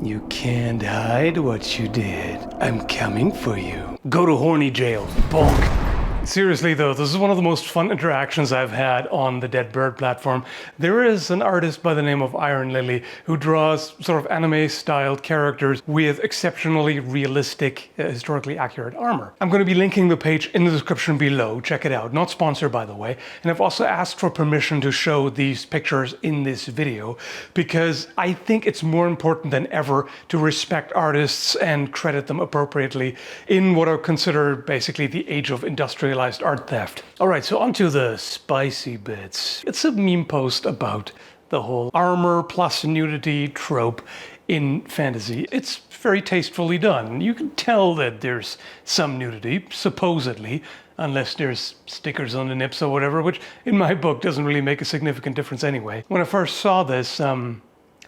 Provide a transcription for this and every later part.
You can't hide what you did. I'm coming for you. Go to horny jail. Bonk. Seriously though, this is one of the most fun interactions I've had on the Dead Bird platform. There is an artist by the name of Ironlily who draws sort of anime-styled characters with exceptionally realistic, historically accurate armor. I'm going to be linking the page in the description below. Check it out. Not sponsored, by the way. And I've also asked for permission to show these pictures in this video because I think it's more important than ever to respect artists and credit them appropriately in what are considered basically the age of industrial art theft. All right, so onto the spicy bits. It's a meme post about the whole armor plus nudity trope in fantasy. It's very tastefully done. You can tell that there's some nudity, supposedly, unless there's stickers on the nips or whatever, which in my book doesn't really make a significant difference anyway. When I first saw this, I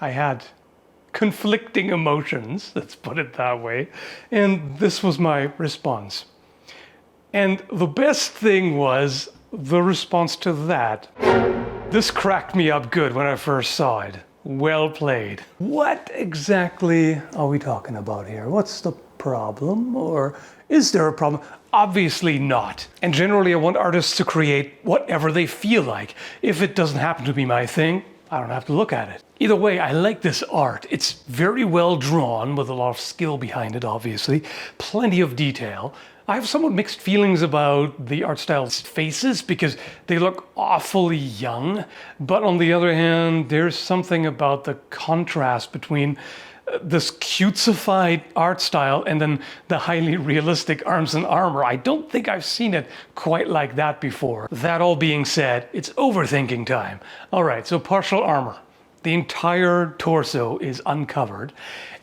had conflicting emotions, let's put it that way, and this was my response. And the best thing was the response to that. This cracked me up good when I first saw it. Well played. What exactly are we talking about here? What's the problem? Or is there a problem? Obviously not. And generally I want artists to create whatever they feel like. If it doesn't happen to be my thing, I don't have to look at it. Either way, I like this art. It's very well drawn with a lot of skill behind it, obviously. Plenty of detail. I have somewhat mixed feelings about the art style's faces because they look awfully young. But on the other hand, there's something about the contrast between this cutesified art style and then the highly realistic arms and armor. I don't think I've seen it quite like that before. That all being said, it's overthinking time. All right, so partial armor. The entire torso is uncovered.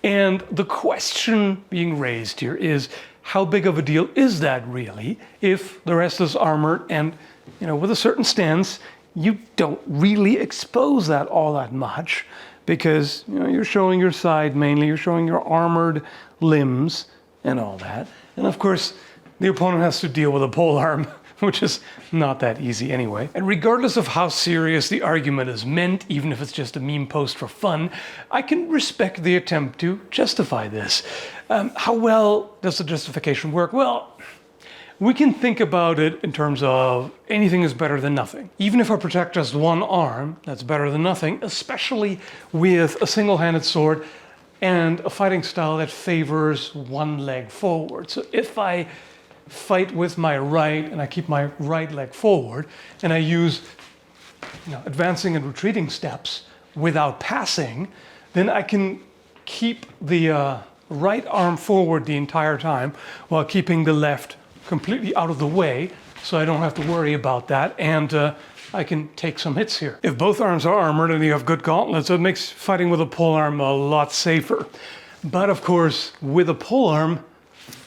And the question being raised here is, how big of a deal is that really if the rest is armored and, you know, with a certain stance, you don't really expose that all that much because, you know, you're showing your side mainly, you're showing your armored limbs and all that. And of course, the opponent has to deal with a polearm, which is not that easy anyway. And regardless of how serious the argument is meant, even if it's just a meme post for fun, I can respect the attempt to justify this. How well does the justification work? Well, we can think about it in terms of anything is better than nothing. Even if I protect just one arm, that's better than nothing, especially with a single-handed sword and a fighting style that favors one leg forward. So if I fight with my right and I keep my right leg forward and I use, you know, advancing and retreating steps without passing, then I can keep the right arm forward the entire time while keeping the left completely out of the way so I don't have to worry about that, and I can take some hits here. If both arms are armored and you have good gauntlets, it makes fighting with a polearm a lot safer. But of course, with a polearm,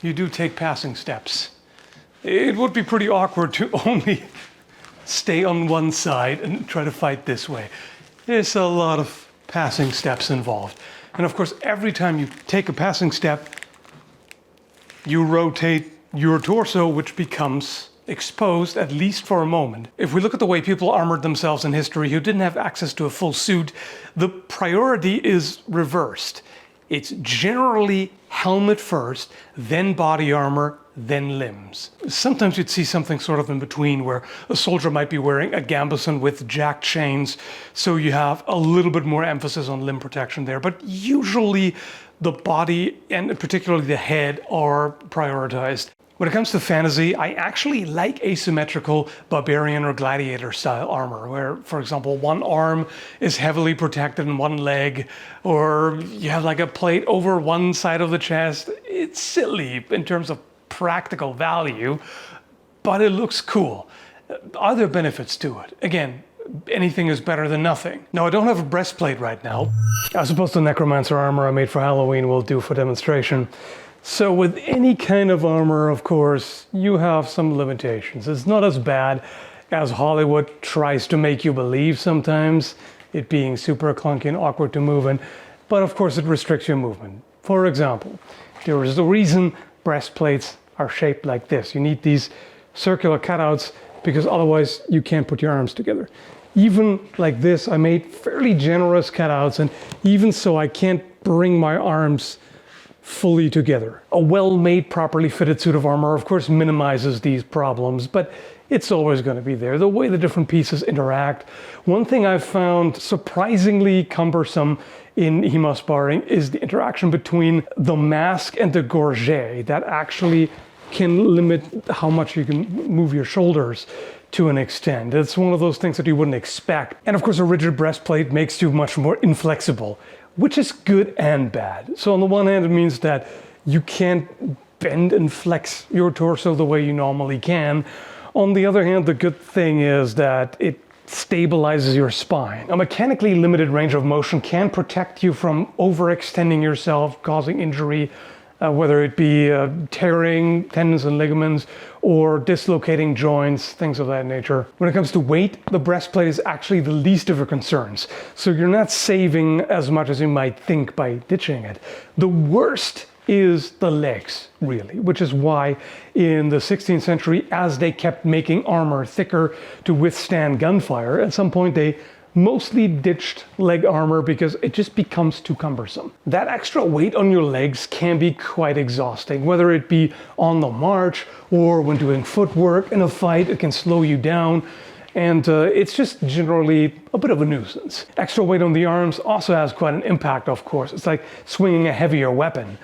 you do take passing steps. It would be pretty awkward to only stay on one side and try to fight this way. There's a lot of passing steps involved. And of course, every time you take a passing step, you rotate your torso, which becomes exposed, at least for a moment. If we look at the way people armored themselves in history who didn't have access to a full suit, the priority is reversed. It's generally helmet first, then body armor, then limbs. Sometimes you'd see something sort of in between where a soldier might be wearing a gambeson with jack chains, so you have a little bit more emphasis on limb protection there. But usually the body and particularly the head are prioritized. When it comes to fantasy, I actually like asymmetrical barbarian or gladiator style armor, where, for example, one arm is heavily protected and one leg, or you have like a plate over one side of the chest. It's silly in terms of practical value, but it looks cool. Are there benefits to it? Again, anything is better than nothing. Now, I don't have a breastplate right now. I suppose the Necromancer armor I made for Halloween will do for demonstration. So with any kind of armor, of course, you have some limitations. It's not as bad as Hollywood tries to make you believe sometimes, it being super clunky and awkward to move in, but of course it restricts your movement. For example, there is the reason breastplates are shaped like this. You need these circular cutouts because otherwise you can't put your arms together. Even like this, I made fairly generous cutouts, and even so I can't bring my arms fully together. A well-made, properly fitted suit of armor, of course, minimizes these problems, but it's always going to be there, the way the different pieces interact. One thing I've found surprisingly cumbersome in HEMA sparring is the interaction between the mask and the gorget. That actually can limit how much you can move your shoulders to an extent. It's one of those things that you wouldn't expect. And of course, a rigid breastplate makes you much more inflexible, which is good and bad. So on the one hand, it means that you can't bend and flex your torso the way you normally can. On the other hand, the good thing is that it stabilizes your spine. A mechanically limited range of motion can protect you from overextending yourself, causing injury, whether it be tearing tendons and ligaments or dislocating joints, things of that nature. When it comes to weight, the breastplate is actually the least of your concerns. So you're not saving as much as you might think by ditching it. The worst is the legs, really, which is why in the 16th century, as they kept making armor thicker to withstand gunfire, at some point they mostly ditched leg armor because it just becomes too cumbersome. That extra weight on your legs can be quite exhausting, whether it be on the march or when doing footwork in a fight. It can slow you down, and it's just generally a bit of a nuisance. Extra weight on the arms also has quite an impact, of course. It's like swinging a heavier weapon.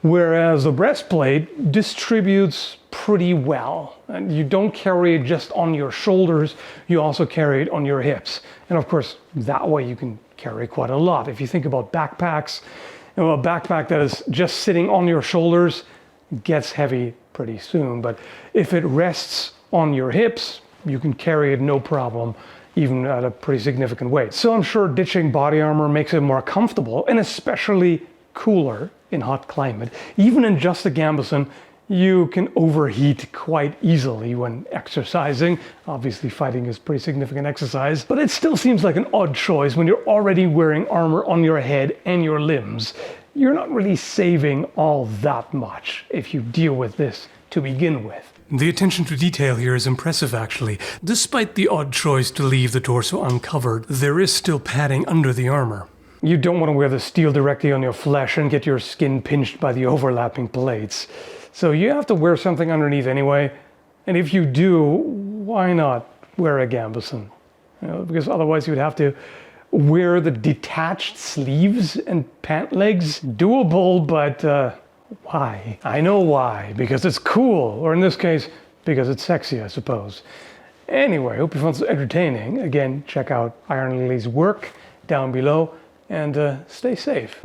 Whereas the breastplate distributes pretty well. And you don't carry it just on your shoulders, you also carry it on your hips. And of course, that way you can carry quite a lot. If you think about backpacks, a backpack that is just sitting on your shoulders gets heavy pretty soon. But if it rests on your hips, you can carry it no problem, even at a pretty significant weight. So I'm sure ditching body armor makes it more comfortable and especially cooler in hot climate. Even in just a gambeson, you can overheat quite easily when exercising. Obviously, fighting is pretty significant exercise, but it still seems like an odd choice when you're already wearing armor on your head and your limbs. You're not really saving all that much if you deal with this to begin with. The attention to detail here is impressive, actually. Despite the odd choice to leave the torso uncovered, there is still padding under the armor. You don't want to wear the steel directly on your flesh and get your skin pinched by the overlapping plates. So you have to wear something underneath anyway. And if you do, why not wear a gambeson? Because otherwise you would have to wear the detached sleeves and pant legs. Doable, but why? I know why. Because it's cool. Or in this case, because it's sexy, I suppose. Anyway, hope you found this entertaining. Again, check out Ironlily's work down below. And stay safe.